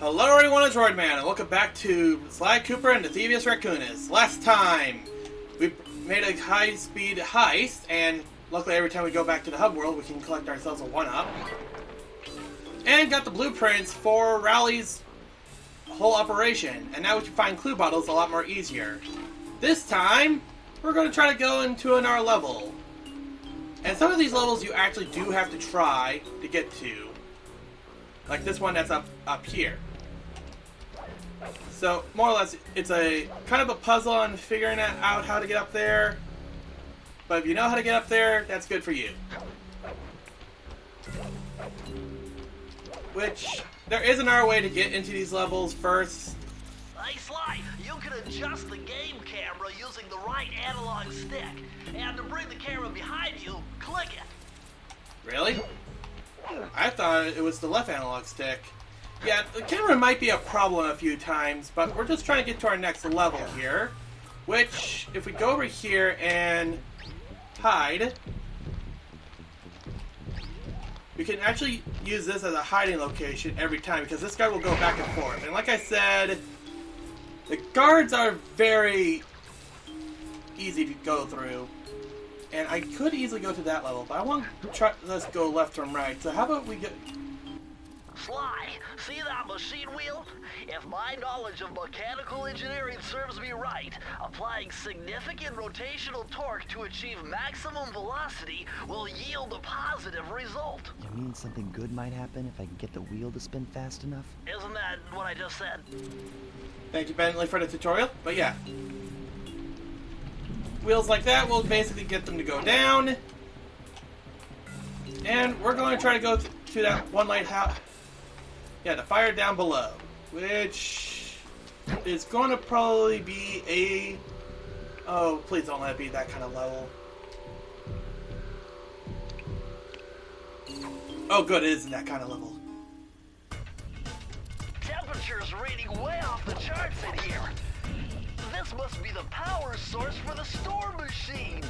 Hello everyone, it's Roidman, and welcome back to Sly Cooper and the Thievius Raccoonus. Last time, we made a high-speed heist, and luckily every time we go back to the hub world, we can collect ourselves a 1-up. And got the blueprints for Rally's whole operation, and now we can find clue bottles a lot more easier. This time, we're going to try to go into another level. And some of these levels you actually do have to try to get to. Like this one that's up here. So, more or less, it's a kind of a puzzle on figuring out how to get up there. But if you know how to get up there, that's good for you. Which, there is another way to get into these levels first. Hey Sly, you can adjust the game camera using the right analog stick. And to bring the camera behind you, click it. Really? I thought it was the left analog stick. Yeah, the camera might be a problem a few times, but we're just trying to get to our next level here. Which, if we go over here and hide, we can actually use this as a hiding location every time, because this guy will go back and forth. And like I said, the guards are very easy to go through. And I could easily go to that level, but I want to try, let's go left from right. So how about we get... Sly, see that machine wheel? If my knowledge of mechanical engineering serves me right, applying significant rotational torque to achieve maximum velocity will yield a positive result. You mean something good might happen if I can get the wheel to spin fast enough? Isn't that what I just said? Thank you, Bentley, for the tutorial. But yeah. Wheels like that will basically get them to go down. And we're going to try to go to that one lighthouse. Yeah, the fire down below. Which is going to probably be a... Oh, please don't let it be that kind of level. Oh, good, it isn't that kind of level. Temperature's reading way off the charts in here. This must be the power source for the storm machine.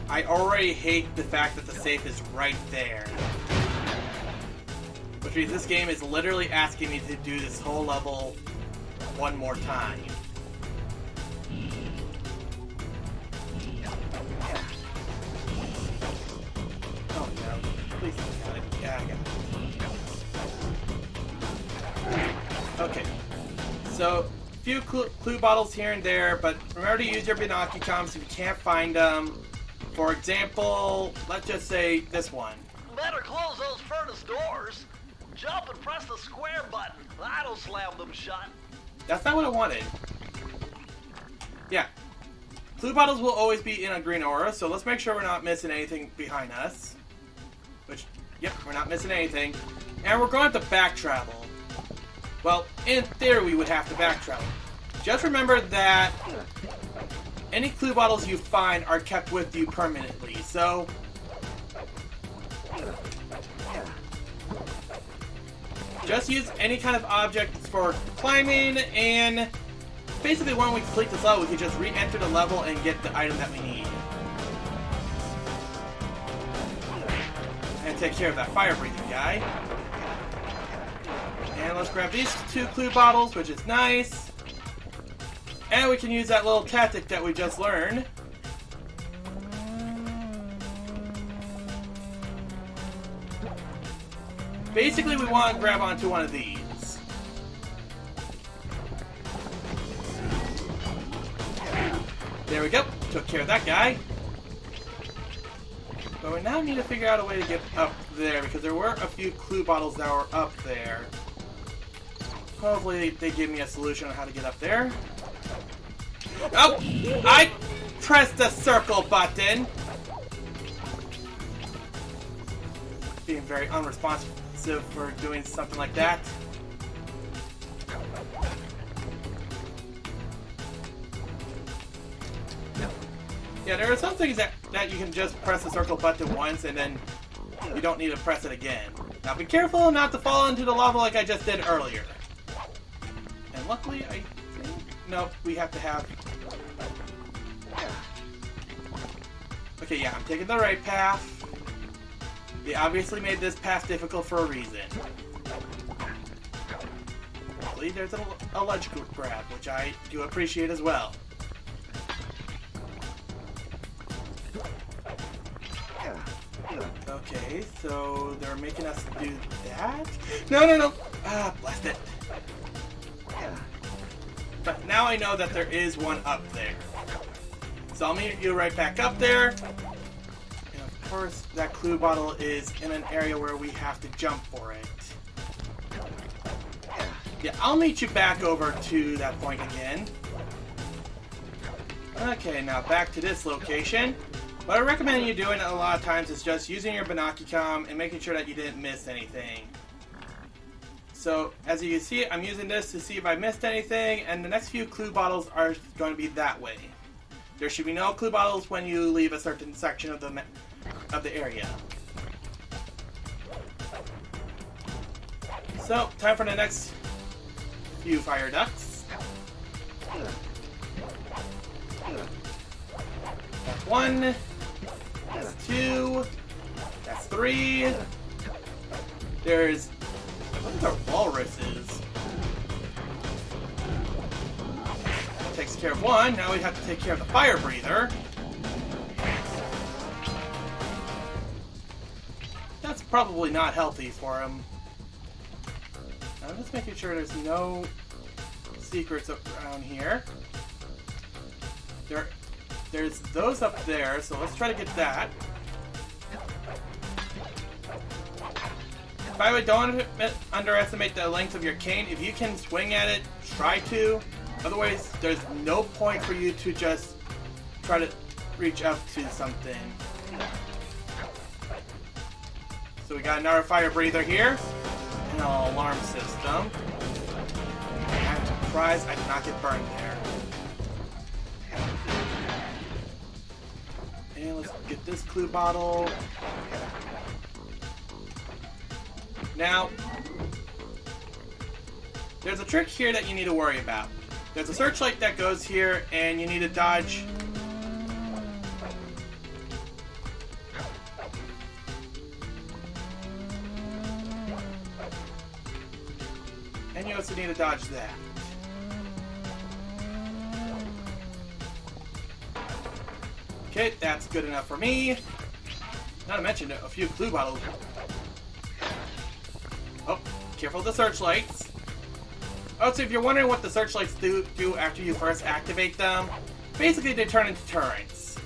I already hate the fact that the safe is right there. Which means this game is literally asking me to do this whole level one more time. Oh no, please don't got it. Yeah, I got it. Okay, so few clue bottles here and there, but remember to use your binoculars if you can't find them. For example, let's just say this one. Better close those furnace doors. Jump and press the square button. That'll slam them shut. That's not what I wanted. Yeah. Clue bottles will always be in a green aura, so let's make sure we're not missing anything behind us. Which, yep, we're not missing anything. And we're going to have to back travel. Well, in theory, we would have to back travel. Just remember that any clue bottles you find are kept with you permanently, so... Just use any kind of objects for climbing, and basically when we complete this level, we can just re-enter the level and get the item that we need. And take care of that fire-breathing guy. And let's grab these 2 clue bottles, which is nice. And we can use that little tactic that we just learned. Basically, we want to grab onto one of these. There we go. Took care of that guy. But we now need to figure out a way to get up there, because there were a few clue bottles that were up there. Hopefully they give me a solution on how to get up there. Oh! I pressed the circle button! Being very unresponsive for doing something like that. Yeah, there are some things that you can just press the circle button once and then you don't need to press it again. Now be careful not to fall into the lava like I just did earlier. And luckily, I think... Nope, we have to have... Okay, yeah, I'm taking the right path. They obviously made this path difficult for a reason. Obviously, there's a ledge grab, which I do appreciate as well. Okay, so they're making us do that? No! Ah, blast it. But now I know that there is one up there. So I'll meet you right back up there. And of course, that clue bottle is in an area where we have to jump for it. Yeah, I'll meet you back over to that point again. Okay, now back to this location. What I recommend you doing a lot of times is just using your binocular and making sure that you didn't miss anything. So, as you can see, I'm using this to see if I missed anything, and the next few clue bottles are going to be that way. There should be no clue bottles when you leave a certain section of the area. So, time for the next few fire ducts. That's one. That's two. That's three. There's... Those are walruses. Takes care of one. Now we have to take care of the fire breather. That's probably not healthy for him. I'm just making sure there's no secrets around here. There's those up there, so let's try to get that. By the way, don't underestimate the length of your cane. If you can swing at it, try to. Otherwise, there's no point for you to just try to reach up to something. So we got another fire breather here. And an alarm system. I'm surprised I did not get burned there. And let's get this clue bottle. Now, there's a trick here that you need to worry about. There's a searchlight that goes here, and you need to dodge. And you also need to dodge that. Okay, that's good enough for me. Not to mention a few clue bottles. Oh, careful of the searchlights. Oh, so if you're wondering what the searchlights do after you first activate them, basically they turn into turrets.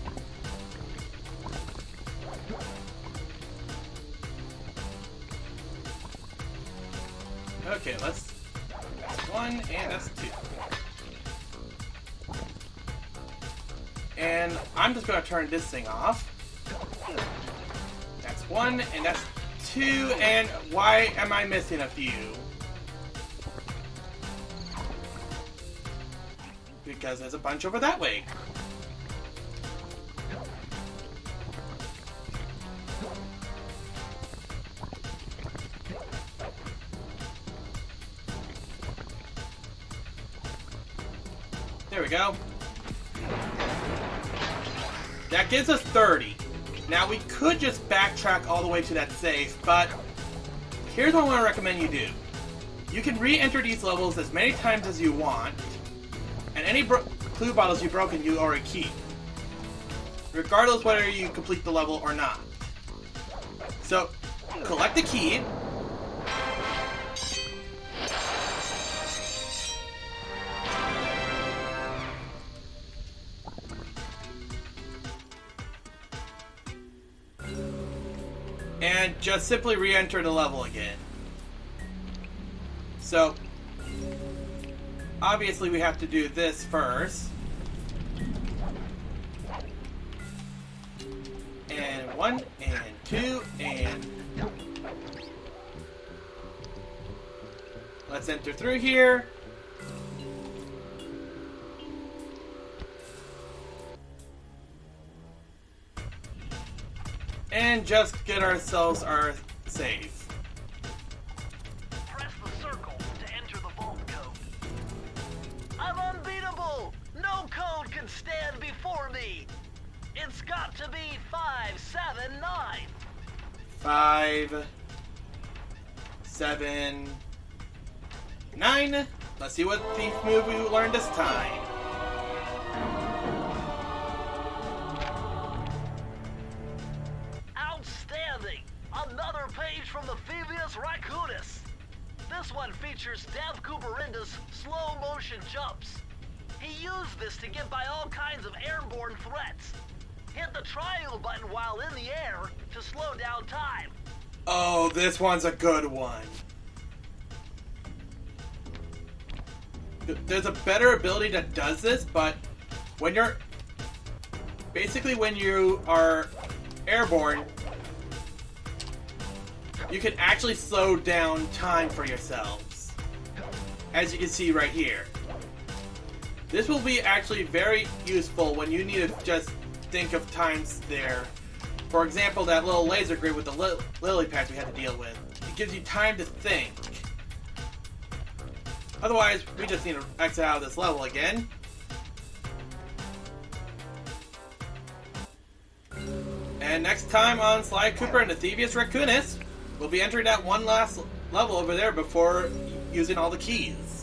Okay, that's one and that's two. And I'm just going to turn this thing off. That's one and that's two, and why am I missing a few? Because there's a bunch over that way. There we go. That gives us 30. Now we could just backtrack all the way to that safe, but here's what I want to recommend you do. You can re-enter these levels as many times as you want, and any clue bottles you've broken you already keep, regardless whether you complete the level or not. So, collect the key. And just simply re-enter the level again. So, obviously we have to do this first. And one, and two, and... Let's enter through here. And just get ourselves our save. Press the circle to enter the vault code. I'm unbeatable! No code can stand before me! It's got to be 579! 5, 7, 9. Let's see what thief move we learned this time. Outstanding! Another page from the Thievius Raccoonus. This one features Dev Cooperenda's slow motion jumps. He used this to get by all kinds of airborne threats. Hit the triangle button while in the air to slow down time. Oh, this one's a good one. There's a better ability that does this, but when you're... Basically, when you are airborne, you can actually slow down time for yourselves. As you can see right here. This will be actually very useful when you need to just think of times there. For example, that little laser grid with the lily pads we had to deal with. It gives you time to think. Otherwise, we just need to exit out of this level again. And next time on Sly Cooper and the Thievius Raccoonus, we'll be entering that one last level over there before using all the keys.